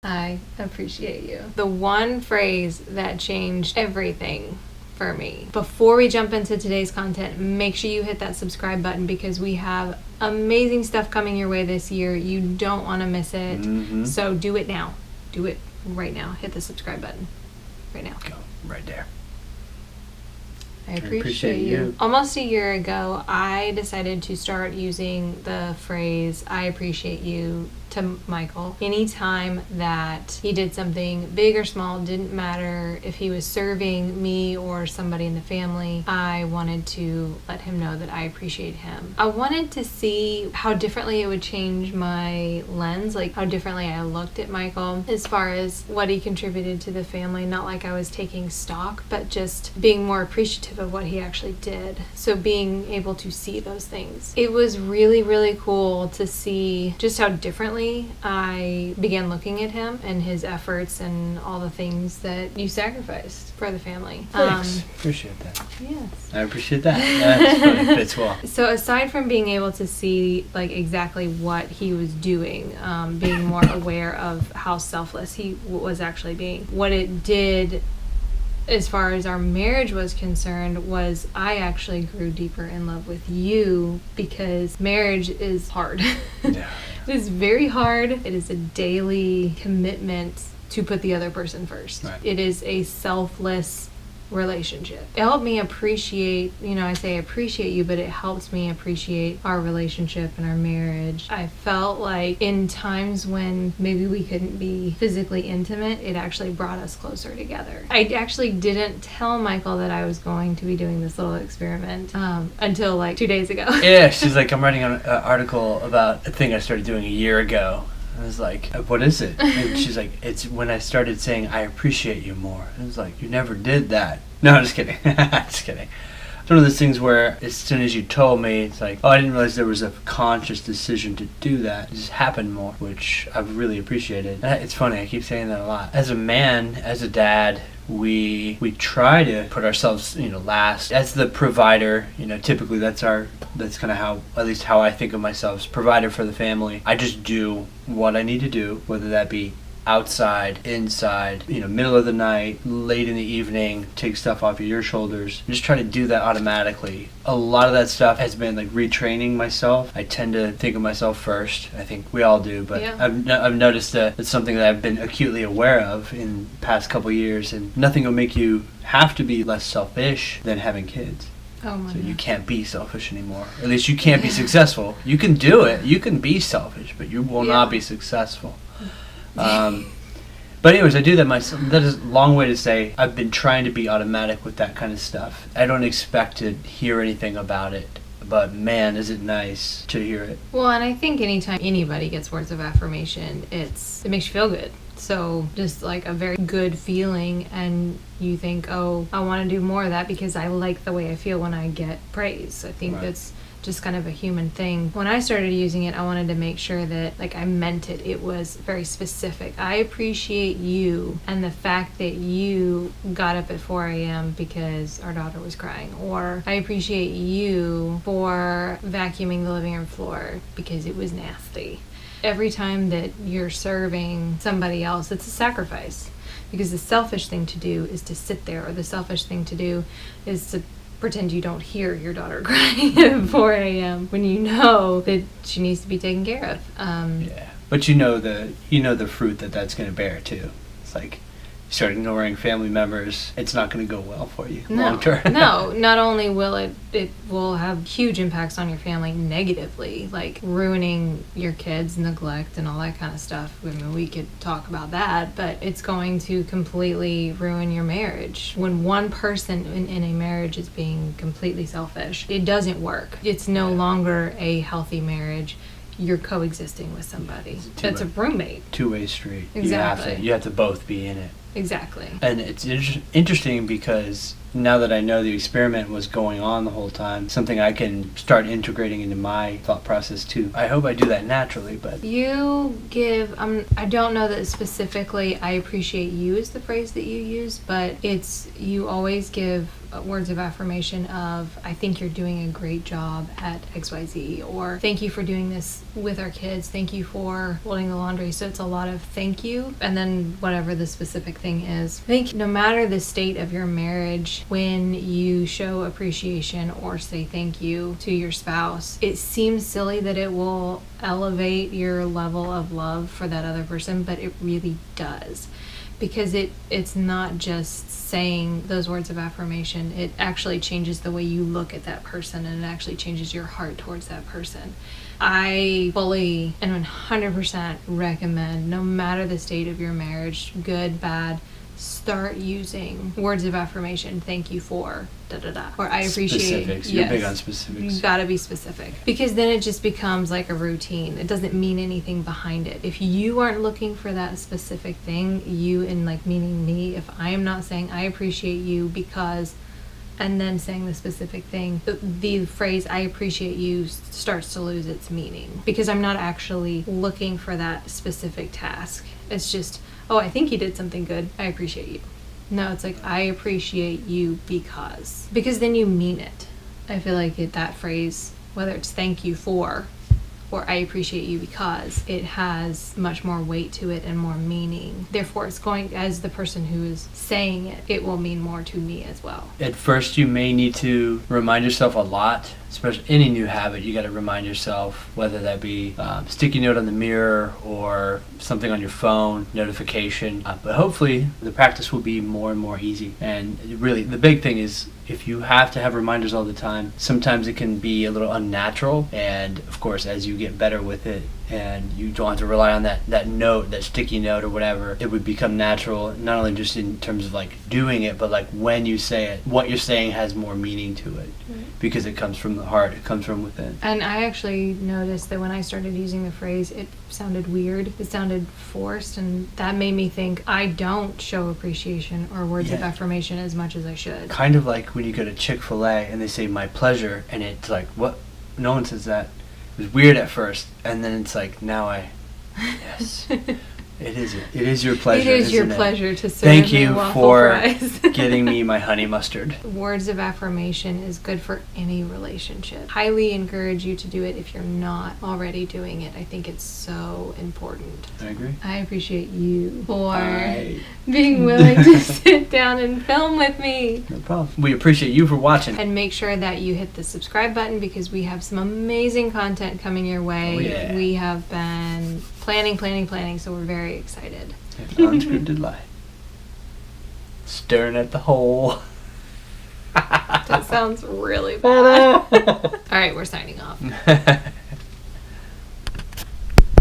I appreciate you. The one phrase that changed everything for me. Before we jump into today's content, make sure you hit that subscribe button because we have amazing stuff coming your way this year. You don't want to miss it. Mm-hmm. So do it now. Do it right now. Hit the subscribe button right now. Go right there. I appreciate you. Almost a year ago, I decided to start using the phrase, I appreciate you, to Michael. Anytime that he did something big or small, didn't matter if he was serving me or somebody in the family, I wanted to let him know that I appreciate him. I wanted to see how differently it would change my lens, like how differently I looked at Michael as far as what he contributed to the family. Not like I was taking stock, but just being more appreciative of what he actually did. So being able to see those things. It was really, really cool to see just how differently I began looking at him and his efforts and all the things that you sacrificed for the family. Thanks. Appreciate that. Yes. I appreciate that. That's funny. Fits well. So aside from being able to see like exactly what he was doing, being more aware of how selfless he was actually being, what it did as far as our marriage was concerned was I actually grew deeper in love with you because marriage is hard. Yeah. It is very hard. It is a daily commitment to put the other person first. Right. It is a selfless relationship. It helped me appreciate, I say appreciate you, but it helped me appreciate our relationship and our marriage. I felt like in times when maybe we couldn't be physically intimate, it actually brought us closer together. I actually didn't tell Michael that I was going to be doing this little experiment until like 2 days ago. Yeah, she's like, I'm writing an article about a thing I started doing a year ago. I was like, what is it? And she's like, it's when I started saying, I appreciate you more. And I was like, you never did that. No, I'm just kidding. Just kidding. It's one of those things where as soon as you told me, it's like, oh, I didn't realize there was a conscious decision to do that. It just happened more, which I've really appreciated. And it's funny, I keep saying that a lot. As a man, as a dad, we try to put ourselves, last. As the provider, typically that's kind of how, at least how I think of myself, as provider for the family. I just do what I need to do, whether that be outside, inside, middle of the night, late in the evening, take stuff off of your shoulders. Just try to do that automatically. A lot of that stuff has been like retraining myself. I tend to think of myself first. I think we all do, but yeah. I've noticed that it's something that I've been acutely aware of in the past couple years, and nothing will make you have to be less selfish than having kids. Oh my So you God. can't be selfish anymore. At least you can't be successful. You can do it. You can be selfish, but you will not be successful. But anyways, I do that myself. That is a long way to say I've been trying to be automatic with that kind of stuff. I don't expect to hear anything about it, but man, is it nice to hear it. Well, and I think anytime anybody gets words of affirmation, it makes you feel good. So just like a very good feeling, and you think, oh, I want to do more of that because I like the way I feel when I get praise. I think that's just kind of a human thing. When I started using it, I wanted to make sure that like I meant it. It was very specific. I appreciate you and the fact that you got up at 4 a.m. because our daughter was crying. Or I appreciate you for vacuuming the living room floor because it was nasty. Every time that you're serving somebody else, it's a sacrifice. Because the selfish thing to do is to sit there, or the selfish thing to do is to pretend you don't hear your daughter crying at 4 a.m. when you know that she needs to be taken care of. Yeah, but you know the fruit that's going to bear too. It's like you start ignoring family members, it's not going to go well for you long term. No, not only will it will have huge impacts on your family negatively, like ruining your kids, neglect, and all that kind of stuff. I mean, we could talk about that, but it's going to completely ruin your marriage. When one person in a marriage is being completely selfish, it doesn't work. It's no longer a healthy marriage. You're coexisting with somebody that's a roommate. Two-way street. Exactly. You have to both be in it. Exactly. And it's interesting because now that I know the experiment was going on the whole time, something I can start integrating into my thought process too. I hope I do that naturally, but You give, I don't know that specifically I appreciate you is the phrase that you use, but you always give words of affirmation of, I think you're doing a great job at XYZ, or thank you for doing this with our kids, thank you for folding the laundry. So it's a lot of thank you, and then whatever the specific thing is. I think no matter the state of your marriage, when you show appreciation or say thank you to your spouse, it seems silly that it will elevate your level of love for that other person, but it really does. Because it's not just saying those words of affirmation, it actually changes the way you look at that person, and it actually changes your heart towards that person. I fully and 100% recommend, no matter the state of your marriage, good, bad, start using words of affirmation. Thank you for da-da-da. Or I appreciate. Specifics. You're big on specifics. You gotta be specific. Because then it just becomes like a routine. It doesn't mean anything behind it. If you aren't looking for that specific thing, you, and like meaning me, if I am not saying I appreciate you because, and then saying the specific thing, the phrase I appreciate you starts to lose its meaning. Because I'm not actually looking for that specific task. It's just, oh, I think you did something good. I appreciate you. No, it's like, I appreciate you because then you mean it. I feel like that phrase, whether it's thank you for or I appreciate you because, it has much more weight to it and more meaning. Therefore, it's going, as the person who is saying it, it will mean more to me as well. At first, you may need to remind yourself a lot, especially any new habit. You got to remind yourself, whether that be sticky note on the mirror or something on your phone, notification. But hopefully, the practice will be more and more easy. And really, the big thing is, if you have to have reminders all the time, sometimes it can be a little unnatural. And of course, as you get better with it, and you don't have to rely on that note, that sticky note or whatever, it would become natural, not only just in terms of like doing it, but like when you say it, what you're saying has more meaning to it, because it comes from the heart, it comes from within. And I actually noticed that when I started using the phrase, it sounded weird, it sounded forced, and that made me think I don't show appreciation or words of affirmation as much as I should. Kind of like when you go to Chick-fil-A and they say my pleasure, and it's like, what? No one says that. It was weird at first, and then it's like, now yes, it is your pleasure. It is your pleasure to serve Thank me you waffle for fries. getting me my honey mustard. Words of affirmation is good for any relationship. Highly encourage you to do it if you're not already doing it. I think it's so important. I agree. I appreciate you for being willing to sit down and film with me. No problem. We appreciate you for watching. And make sure that you hit the subscribe button, because we have some amazing content coming your way. Oh, yeah. We have been planning, so we're very excited. Unscripted lie. Staring at the hole. That sounds really bad. All right, we're signing off.